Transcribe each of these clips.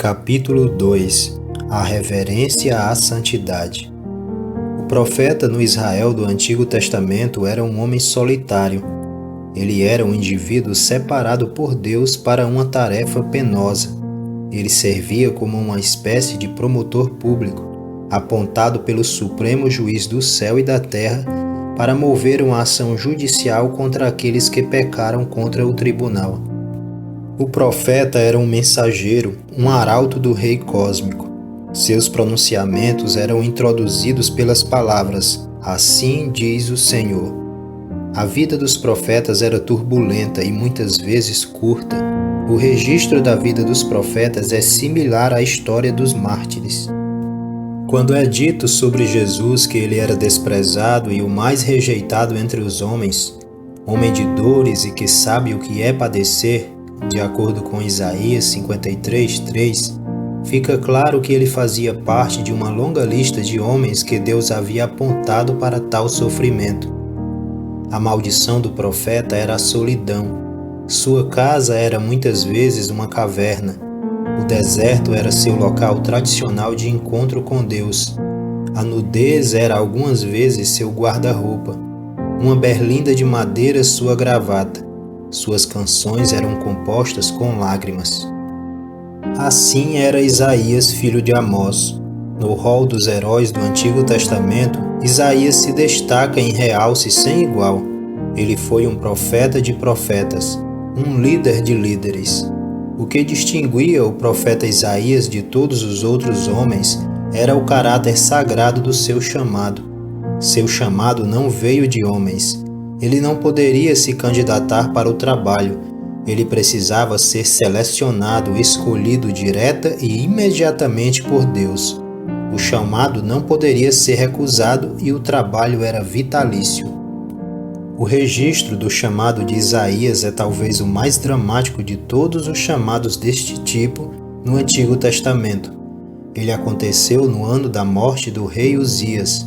Capítulo 2 A reverência à santidade. O profeta no Israel do Antigo Testamento era um homem solitário. Ele era um indivíduo separado por Deus para uma tarefa penosa. Ele servia como uma espécie de promotor público, apontado pelo Supremo Juiz do céu e da terra para mover uma ação judicial contra aqueles que pecaram contra o tribunal. O profeta era um mensageiro, um arauto do Rei Cósmico. Seus pronunciamentos eram introduzidos pelas palavras: "Assim diz o Senhor". A vida dos profetas era turbulenta e muitas vezes curta. O registro da vida dos profetas é similar à história dos mártires. Quando é dito sobre Jesus que ele era desprezado e o mais rejeitado entre os homens, homem de dores e que sabe o que é padecer, de acordo com Isaías 53:3, fica claro que ele fazia parte de uma longa lista de homens que Deus havia apontado para tal sofrimento. A maldição do profeta era a solidão. Sua casa era muitas vezes uma caverna. O deserto era seu local tradicional de encontro com Deus. A nudez era algumas vezes seu guarda-roupa. Uma berlinda de madeira sua gravata. Suas canções eram compostas com lágrimas. Assim era Isaías, filho de Amós. No rol dos heróis do Antigo Testamento, Isaías se destaca em realce sem igual. Ele foi um profeta de profetas, um líder de líderes. O que distinguia o profeta Isaías de todos os outros homens era o caráter sagrado do seu chamado. Seu chamado não veio de homens. Ele não poderia se candidatar para o trabalho. Ele precisava ser selecionado, escolhido direta e imediatamente por Deus. O chamado não poderia ser recusado e o trabalho era vitalício. O registro do chamado de Isaías é talvez o mais dramático de todos os chamados deste tipo no Antigo Testamento. Ele aconteceu no ano da morte do rei Uzias.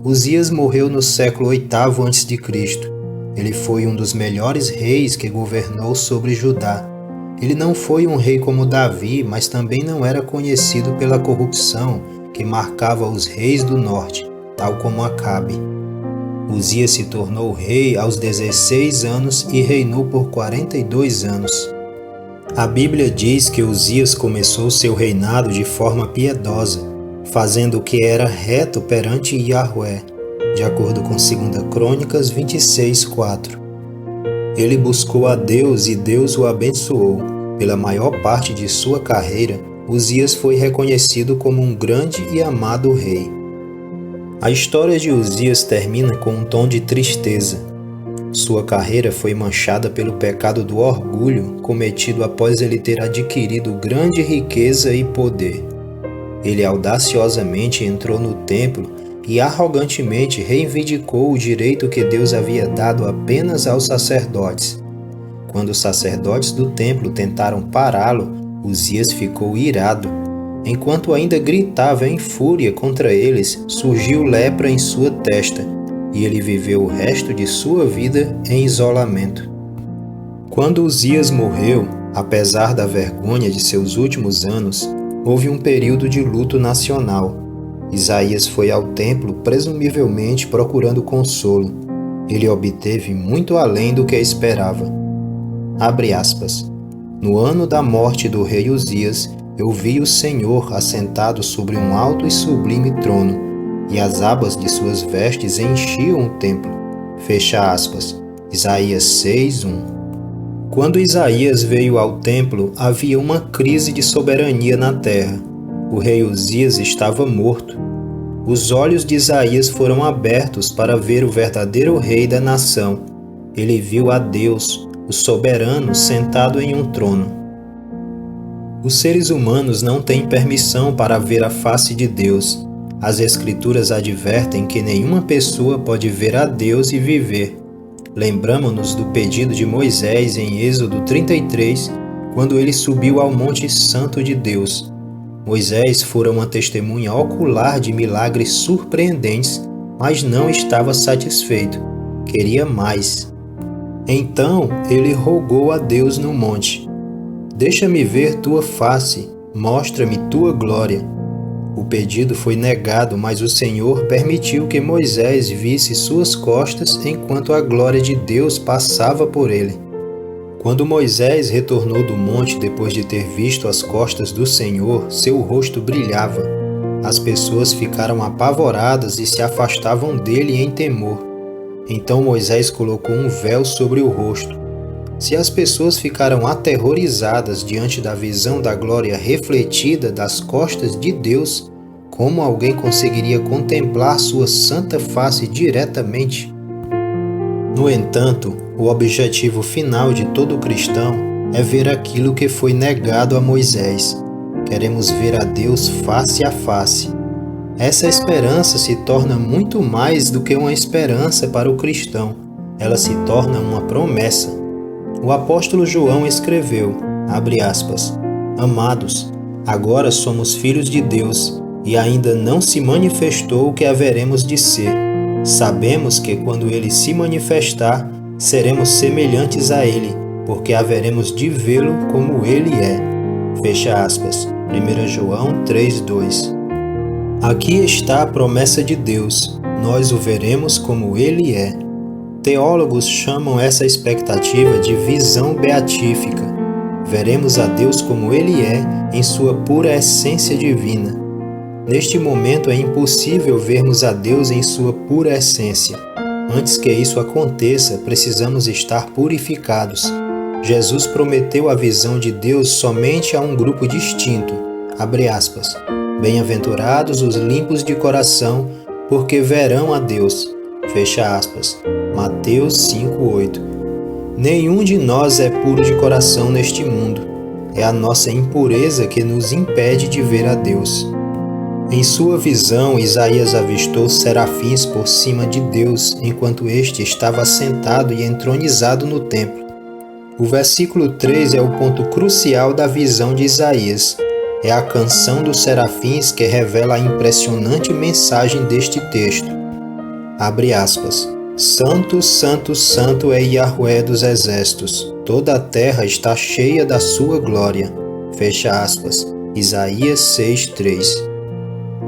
Uzias morreu no século VIII a.C. Ele foi um dos melhores reis que governou sobre Judá. Ele não foi um rei como Davi, mas também não era conhecido pela corrupção que marcava os reis do norte, tal como Acabe. Uzias se tornou rei aos 16 anos e reinou por 42 anos. A Bíblia diz que Uzias começou seu reinado de forma piedosa, fazendo o que era reto perante Yahvé, de acordo com 2 Crônicas 26:4. Ele buscou a Deus e Deus o abençoou. Pela maior parte de sua carreira, Uzias foi reconhecido como um grande e amado rei. A história de Uzias termina com um tom de tristeza. Sua carreira foi manchada pelo pecado do orgulho cometido após ele ter adquirido grande riqueza e poder. Ele audaciosamente entrou no templo e arrogantemente reivindicou o direito que Deus havia dado apenas aos sacerdotes. Quando os sacerdotes do templo tentaram pará-lo, Uzias ficou irado. Enquanto ainda gritava em fúria contra eles, surgiu lepra em sua testa, e ele viveu o resto de sua vida em isolamento. Quando Uzias morreu, apesar da vergonha de seus últimos anos, houve um período de luto nacional. Isaías foi ao templo presumivelmente procurando consolo. Ele obteve muito além do que esperava. Abre aspas. No ano da morte do rei Uzias, eu vi o Senhor assentado sobre um alto e sublime trono, e as abas de suas vestes enchiam o templo. Fecha aspas. Isaías 6:1. Quando Isaías veio ao templo, havia uma crise de soberania na terra. O rei Uzias estava morto. Os olhos de Isaías foram abertos para ver o verdadeiro rei da nação. Ele viu a Deus, o soberano, sentado em um trono. Os seres humanos não têm permissão para ver a face de Deus. As Escrituras advertem que nenhuma pessoa pode ver a Deus e viver. Lembramos-nos do pedido de Moisés em Êxodo 33, quando ele subiu ao Monte Santo de Deus. Moisés fora uma testemunha ocular de milagres surpreendentes, mas não estava satisfeito. Queria mais. Então ele rogou a Deus no monte: "Deixa-me ver tua face, mostra-me tua glória. O pedido foi negado, mas o Senhor permitiu que Moisés visse suas costas enquanto a glória de Deus passava por ele. Quando Moisés retornou do monte depois de ter visto as costas do Senhor, seu rosto brilhava. As pessoas ficaram apavoradas e se afastavam dele em temor. Então Moisés colocou um véu sobre o rosto. Se as pessoas ficaram aterrorizadas diante da visão da glória refletida das costas de Deus, como alguém conseguiria contemplar sua santa face diretamente? No entanto, o objetivo final de todo cristão é ver aquilo que foi negado a Moisés. Queremos ver a Deus face a face. Essa esperança se torna muito mais do que uma esperança para o cristão. Ela se torna uma promessa. O apóstolo João escreveu, abre aspas, Amados, agora somos filhos de Deus, e ainda não se manifestou o que haveremos de ser. Sabemos que quando ele se manifestar, seremos semelhantes a ele, porque haveremos de vê-lo como ele é. Fecha aspas. 1 João 3:2. Aqui está a promessa de Deus. Nós o veremos como ele é. Teólogos chamam essa expectativa de visão beatífica. Veremos a Deus como ele é, em sua pura essência divina. Neste momento é impossível vermos a Deus em sua pura essência. Antes que isso aconteça, precisamos estar purificados. Jesus prometeu a visão de Deus somente a um grupo distinto. Abre aspas. Bem-aventurados os limpos de coração, porque verão a Deus. Fecha aspas. Mateus 5:8. Nenhum de nós é puro de coração neste mundo. É a nossa impureza que nos impede de ver a Deus. Em sua visão, Isaías avistou serafins por cima de Deus, enquanto este estava sentado e entronizado no templo. O versículo 3 é o ponto crucial da visão de Isaías. É a canção dos serafins que revela a impressionante mensagem deste texto. Abre aspas. Santo, santo, santo é Yahvé dos exércitos. Toda a terra está cheia da sua glória. Fecha aspas. Isaías 6:3.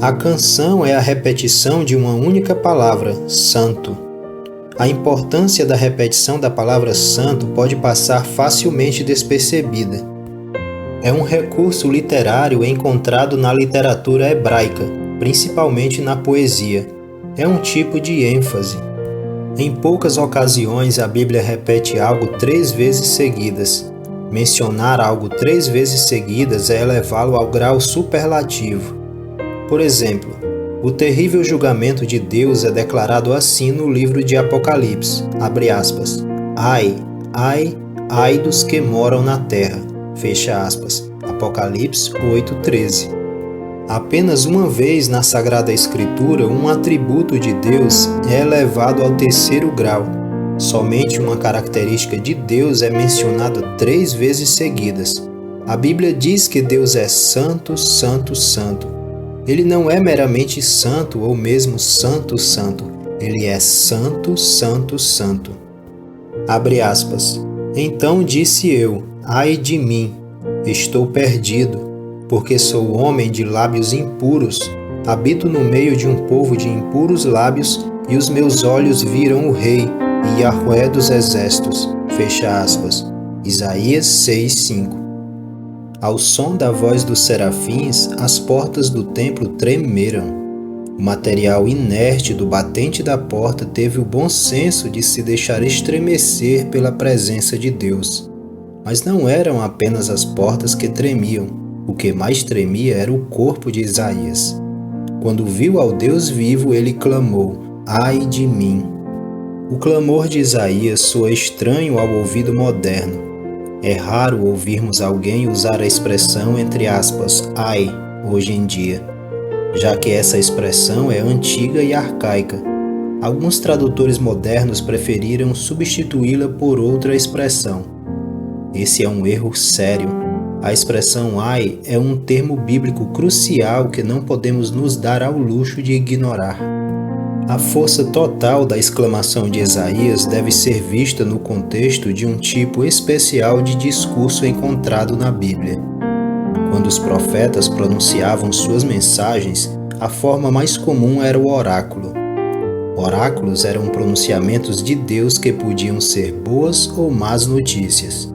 A canção é a repetição de uma única palavra, santo. A importância da repetição da palavra santo pode passar facilmente despercebida. É um recurso literário encontrado na literatura hebraica, principalmente na poesia. É um tipo de ênfase. Em poucas ocasiões a Bíblia repete algo 3 vezes seguidas. Mencionar algo 3 vezes seguidas é elevá-lo ao grau superlativo. Por exemplo, o terrível julgamento de Deus é declarado assim no livro de Apocalipse, abre aspas, Ai, ai, ai dos que moram na terra, fecha aspas, Apocalipse 8:13. Apenas uma vez na Sagrada Escritura, um atributo de Deus é elevado ao 3º grau. Somente uma característica de Deus é mencionada 3 vezes seguidas. A Bíblia diz que Deus é santo, santo, santo. Ele não é meramente santo ou mesmo santo, santo. Ele é santo, santo, santo. Abre aspas. Então disse eu, ai de mim, estou perdido, porque sou homem de lábios impuros, habito no meio de um povo de impuros lábios, e os meus olhos viram o Rei, e Yahvé dos exércitos. Fecha aspas. Isaías 6:5. Ao som da voz dos serafins, as portas do templo tremeram. O material inerte do batente da porta teve o bom senso de se deixar estremecer pela presença de Deus. Mas não eram apenas as portas que tremiam. O que mais tremia era o corpo de Isaías. Quando viu ao Deus vivo, ele clamou, ai de mim. O clamor de Isaías soa estranho ao ouvido moderno. É raro ouvirmos alguém usar a expressão entre aspas, ai, hoje em dia, já que essa expressão é antiga e arcaica. Alguns tradutores modernos preferiram substituí-la por outra expressão. Esse é um erro sério. A expressão ai é um termo bíblico crucial que não podemos nos dar ao luxo de ignorar. A força total da exclamação de Isaías deve ser vista no contexto de um tipo especial de discurso encontrado na Bíblia. Quando os profetas pronunciavam suas mensagens, a forma mais comum era o oráculo. Oráculos eram pronunciamentos de Deus que podiam ser boas ou más notícias.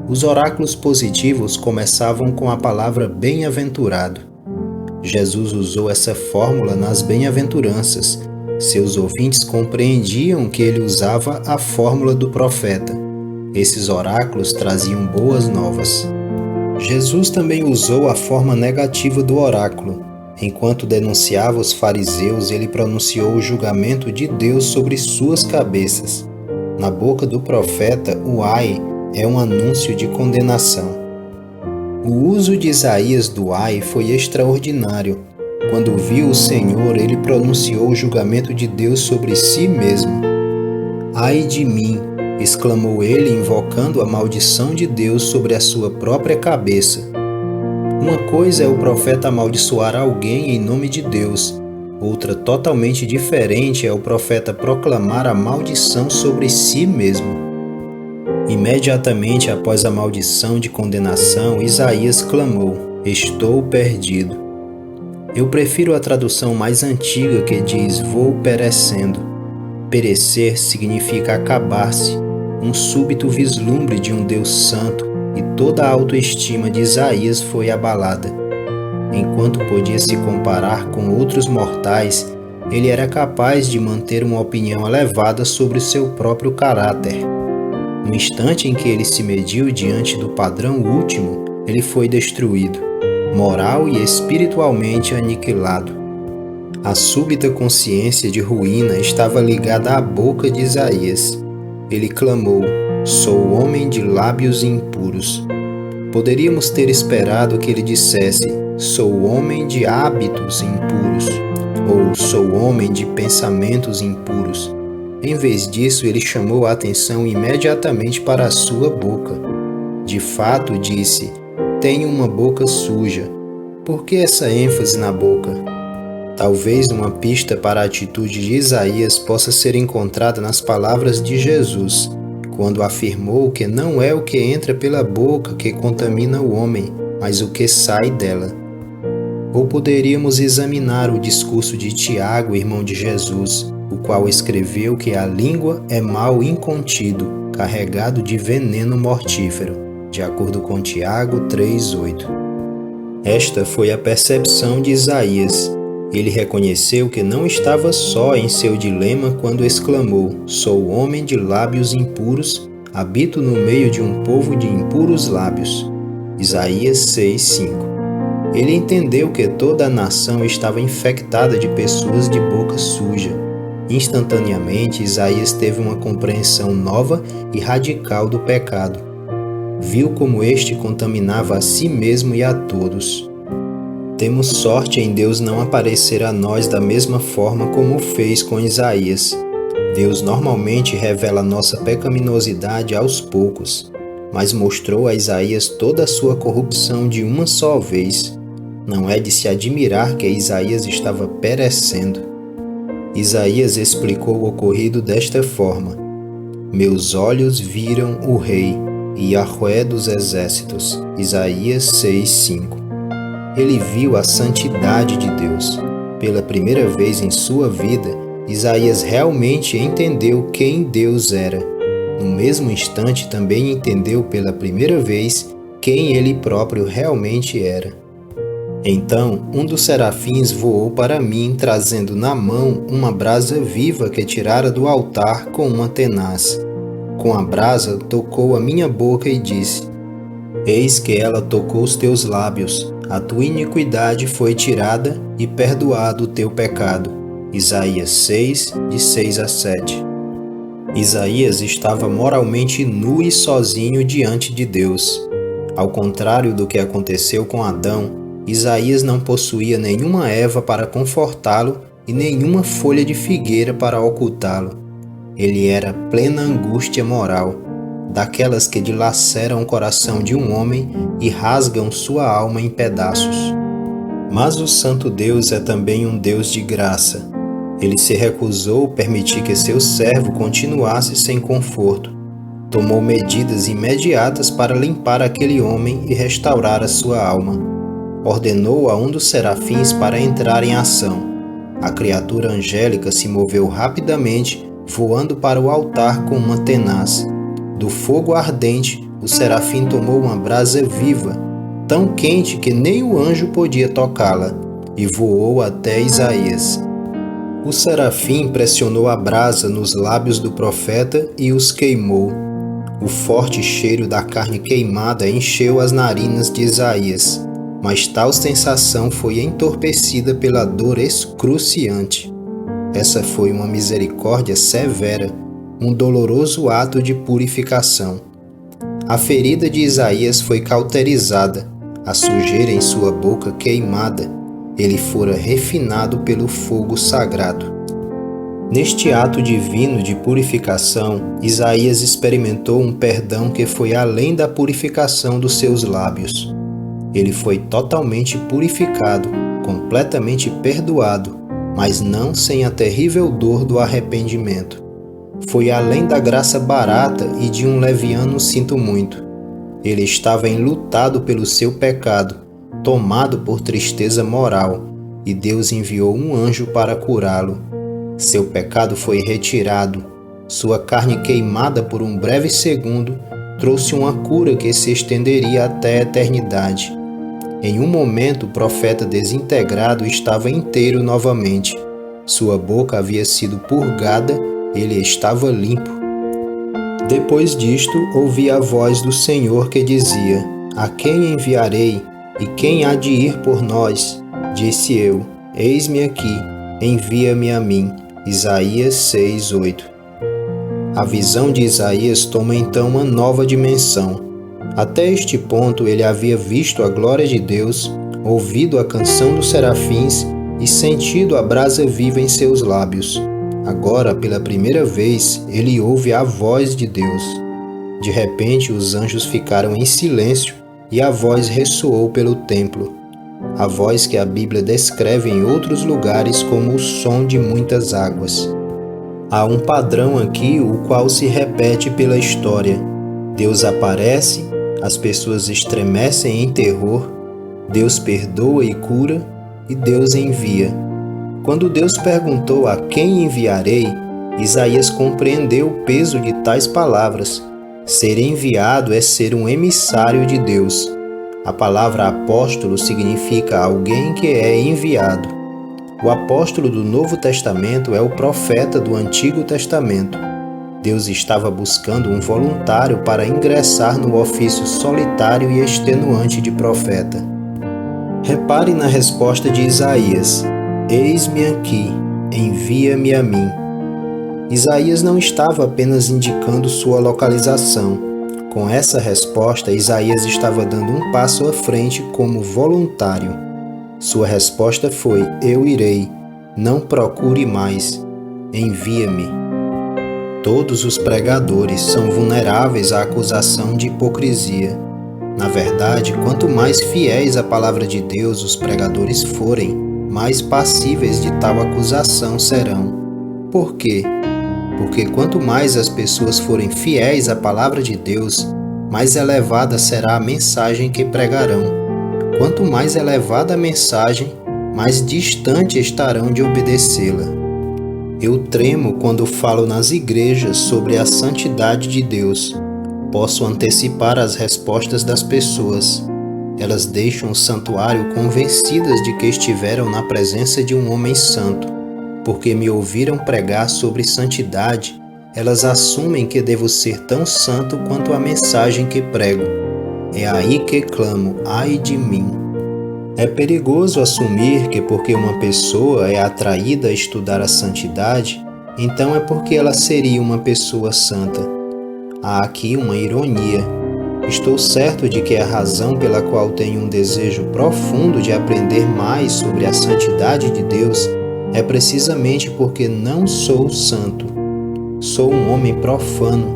Os oráculos positivos começavam com a palavra bem-aventurado. Jesus usou essa fórmula nas bem-aventuranças. Seus ouvintes compreendiam que ele usava a fórmula do profeta. Esses oráculos traziam boas novas. Jesus também usou a forma negativa do oráculo. Enquanto denunciava os fariseus, ele pronunciou o julgamento de Deus sobre suas cabeças. Na boca do profeta, o ai é um anúncio de condenação. O uso de Isaías do ai foi extraordinário. Quando viu o Senhor, ele pronunciou o julgamento de Deus sobre si mesmo. Ai de mim! Exclamou ele, invocando a maldição de Deus sobre a sua própria cabeça. Uma coisa é o profeta amaldiçoar alguém em nome de Deus. Outra totalmente diferente é o profeta proclamar a maldição sobre si mesmo. Imediatamente após a maldição de condenação, Isaías clamou: "Estou perdido." Eu prefiro a tradução mais antiga que diz: "Vou perecendo." Perecer significa acabar-se, um súbito vislumbre de um Deus santo, e toda a autoestima de Isaías foi abalada. Enquanto podia se comparar com outros mortais, ele era capaz de manter uma opinião elevada sobre o seu próprio caráter. No instante em que ele se mediu diante do padrão último, ele foi destruído, moral e espiritualmente aniquilado. A súbita consciência de ruína estava ligada à boca de Isaías. Ele clamou: "Sou homem de lábios impuros." Poderíamos ter esperado que ele dissesse: "Sou homem de hábitos impuros," ou "Sou homem de pensamentos impuros." Em vez disso, ele chamou a atenção imediatamente para a sua boca. De fato, disse: "Tenho uma boca suja." Por que essa ênfase na boca? Talvez uma pista para a atitude de Isaías possa ser encontrada nas palavras de Jesus, quando afirmou que não é o que entra pela boca que contamina o homem, mas o que sai dela. Ou poderíamos examinar o discurso de Tiago, irmão de Jesus, o qual escreveu que a língua é mal incontido, carregado de veneno mortífero, de acordo com Tiago 3:8. Esta foi a percepção de Isaías. Ele reconheceu que não estava só em seu dilema quando exclamou: "Sou homem de lábios impuros, habito no meio de um povo de impuros lábios." Isaías 6:5. Ele entendeu que toda a nação estava infectada de pessoas de boca suja. Instantaneamente, Isaías teve uma compreensão nova e radical do pecado. Viu como este contaminava a si mesmo e a todos. Temos sorte em Deus não aparecer a nós da mesma forma como fez com Isaías. Deus normalmente revela nossa pecaminosidade aos poucos, mas mostrou a Isaías toda a sua corrupção de uma só vez. Não é de se admirar que Isaías estava perecendo. Isaías explicou o ocorrido desta forma: "Meus olhos viram o Rei, Yahvé dos exércitos." Isaías 6:5. Ele viu a santidade de Deus. Pela primeira vez em sua vida, Isaías realmente entendeu quem Deus era. No mesmo instante, também entendeu pela primeira vez quem ele próprio realmente era. Então, um dos serafins voou para mim, trazendo na mão uma brasa viva que tirara do altar com uma tenaz. Com a brasa, tocou a minha boca e disse: "Eis que ela tocou os teus lábios. A tua iniquidade foi tirada e perdoado o teu pecado." Isaías 6, de 6 a 7. Isaías estava moralmente nu e sozinho diante de Deus. Ao contrário do que aconteceu com Adão, Isaías não possuía nenhuma Eva para confortá-lo e nenhuma folha de figueira para ocultá-lo. Ele era plena angústia moral, daquelas que dilaceram o coração de um homem e rasgam sua alma em pedaços. Mas o Santo Deus é também um Deus de graça. Ele se recusou a permitir que seu servo continuasse sem conforto. tomou medidas imediatas para limpar aquele homem e restaurar a sua alma. Ordenou a um dos serafins para entrar em ação. A criatura angélica se moveu rapidamente, voando para o altar com uma tenaz. Do fogo ardente, o serafim tomou uma brasa viva, tão quente que nem o anjo podia tocá-la, e voou até Isaías. O serafim pressionou a brasa nos lábios do profeta e os queimou. O forte cheiro da carne queimada encheu as narinas de Isaías, mas tal sensação foi entorpecida pela dor excruciante. Essa foi uma misericórdia severa, um doloroso ato de purificação. A ferida de Isaías foi cauterizada, a sujeira em sua boca queimada. Ele fora refinado pelo fogo sagrado. Neste ato divino de purificação, Isaías experimentou um perdão que foi além da purificação dos seus lábios. Ele foi totalmente purificado, completamente perdoado, mas não sem a terrível dor do arrependimento. Foi além da graça barata e de um leviano sinto muito. Ele estava enlutado pelo seu pecado, tomado por tristeza moral, e Deus enviou um anjo para curá-lo. Seu pecado foi retirado, sua carne queimada por um breve segundo trouxe uma cura que se estenderia até a eternidade. Em um momento o profeta desintegrado estava inteiro novamente. Sua boca havia sido purgada, ele estava limpo. Depois disto, ouvi a voz do Senhor que dizia: A quem enviarei? E quem há de ir por nós? Disse eu: Eis-me aqui, envia-me a mim. Isaías 6:8. A visão de Isaías toma então uma nova dimensão. Até este ponto ele havia visto a glória de Deus, ouvido a canção dos serafins e sentido a brasa viva em seus lábios. Agora, pela primeira vez, ele ouve a voz de Deus. De repente, os anjos ficaram em silêncio e a voz ressoou pelo templo. A voz que a Bíblia descreve em outros lugares como o som de muitas águas. Há um padrão aqui o qual se repete pela história. Deus aparece, as pessoas estremecem em terror, Deus perdoa e cura, e Deus envia. Quando Deus perguntou a quem enviarei, Isaías compreendeu o peso de tais palavras. Ser enviado é ser um emissário de Deus. A palavra apóstolo significa alguém que é enviado. O apóstolo do Novo Testamento é o profeta do Antigo Testamento. Deus estava buscando um voluntário para ingressar no ofício solitário e extenuante de profeta. Repare na resposta de Isaías: Eis-me aqui, envia-me a mim. Isaías não estava apenas indicando sua localização. Com essa resposta, Isaías estava dando um passo à frente como voluntário. Sua resposta foi: Eu irei, não procure mais, envia-me. Todos os pregadores são vulneráveis à acusação de hipocrisia. Na verdade, quanto mais fiéis à palavra de Deus os pregadores forem, mais passíveis de tal acusação serão. Por quê? Porque quanto mais as pessoas forem fiéis à palavra de Deus, mais elevada será a mensagem que pregarão. Quanto mais elevada a mensagem, mais distante estarão de obedecê-la. Eu tremo quando falo nas igrejas sobre a santidade de Deus. Posso antecipar as respostas das pessoas. Elas deixam o santuário convencidas de que estiveram na presença de um homem santo. Porque me ouviram pregar sobre santidade, elas assumem que devo ser tão santo quanto a mensagem que prego. É aí que clamo: ai de mim! É perigoso assumir que porque uma pessoa é atraída a estudar a santidade, então é porque ela seria uma pessoa santa. Há aqui uma ironia. Estou certo de que a razão pela qual tenho um desejo profundo de aprender mais sobre a santidade de Deus é precisamente porque não sou santo. Sou um homem profano,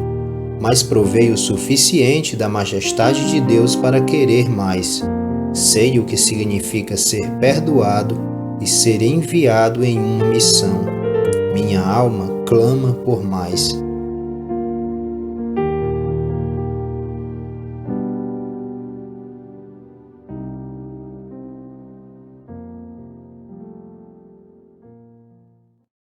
mas provei o suficiente da majestade de Deus para querer mais. Sei o que significa ser perdoado e ser enviado em uma missão. Minha alma clama por mais.